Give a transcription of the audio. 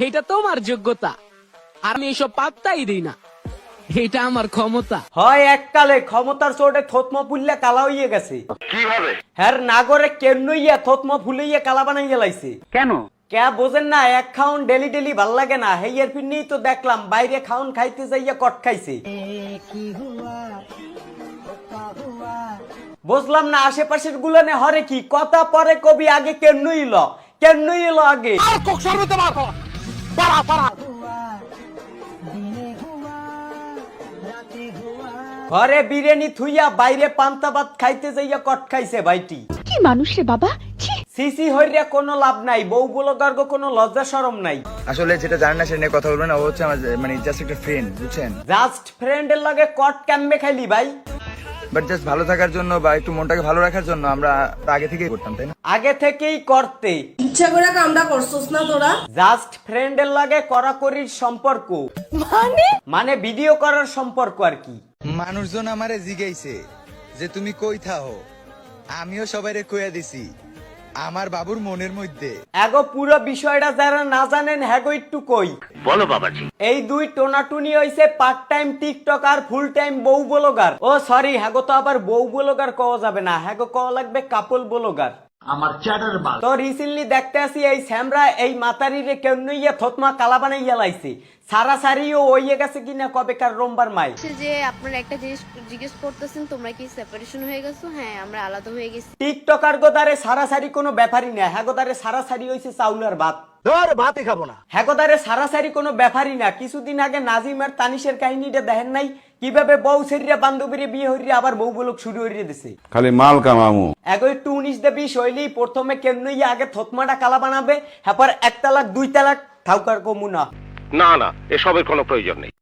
এটা তোমার যোগ্যতা, আর আমি এসব পাত্তাই দিই না। এটা আমার ক্ষমতা। হয় এককালে ক্ষমতার চোটে থতম ফুললে কালা হইয়া গেছে। কিভাবে? হ্যার নাগরে কেন্নইয়া থতম ফুলাইয়া কালা বানাইয়া লাইছে। কেন? কে বোঝেন না, এক খাউন ডেলি ডেলি ভাল লাগে না। হেয়ার পিন্নি তো দেখলাম বাইরে খাউন খাইতে যাইয়া কট খাইছে। বুঝলাম না আশেপাশের গুলানে হরে কি কথা পরে কবি আগে কেন্নই এলো আগে। ঘরে বিরিয়ানি থুইয়া বাইরে পান্তা ভাত খাইতে যাইয়া কট খাইছে ভাইটি। কি মানুষ রে বাবা, ছি। সিসি হইয়া কোনো লাভ নাই, বউ বলগার্গ কোনো লজ্জা শরম নাই। আসলে যেটা জানেন না সেটা নিয়ে কথা বলবেন না, ও হচ্ছে আমার মানে জাস্ট একটা ফ্রেন্ড, বুঝছেন? জাস্ট ফ্রেন্ডের লাগে কট ক্যাম্পে খাইলি ভাই? বাট জাস্ট ভালো থাকার জন্য বা একটু মনটাকে ভালো রাখার জন্য আমরা আগে থেকেই করতাম, তাই না? আগে থেকেই করতে ইচ্ছা করে কামটা করছস না তোরা? জাস্ট ফ্রেন্ডের লাগে কড়াকড়ির সম্পর্ক, মানে ভিডিও করার সম্পর্ক আর কি। মানুষজন আমারে জিগাইছে যে তুমি কই থাও, আমিও সবাইরে কইয়া দিছি আমার বাবুর মনের মধ্যে। এগো পুরো বিষয়টা যারা না জানেন হ্যাগো একটু কই বলো বাবাজি। এই দুই টোনাটুনি হইছে পার্ট টাইম টিকটক আর ফুল টাইম বউ ব্লগার। ও সরি, হ্যাগো তো আবার বউ ব্লগার কওয়া যাবে না, হ্যাগো কওয়া লাগবে কাপল ব্লগার। আমার চ্যাটার বাল। তো রিসেন্টলি দেখতে আসি এই স্যামরা এই মাতারিরে কেমনইয়া থতমা কালা বানাইয়া লাইছে। সারা সারিও ওইয়ে গেছে কিনা কবেকার রোমবার মাই। যে আপনারা একটা জিনিস জিজ্ঞেস করতেছেন, তোমরা কি সেপারেশন হয়ে গেছো? হ্যাঁ, আমরা আলাদা হয়ে গেছি। টিকটকার গোদারে সারাসারি কোনো ব্যাপারই না, হ্যাগোদারে সারাসারি হইছে চাউলার ভাত। ধর ভাতই খাবো না। হ্যাগোদারে সারাসারি কোনো ব্যাপারই না। কিছুদিন আগে নাজিম আর তানিশের কাহিনীটা দেখেন নাই? কিভাবে বউ সেরিয়া বান্ধবীর বিয়ে হইরে আবার বউ বলক শুরু হইরে দিছে। খালি মাল কামামু। এগো একটু 19 শৈলী প্রথমে কেমনই আগে থতমাটা কালা বানাবে, হ্যাঁ 1 তালাক 2 তালাক ঠাউকার কমু না। না না, এসবের কোনো প্রয়োজন নেই।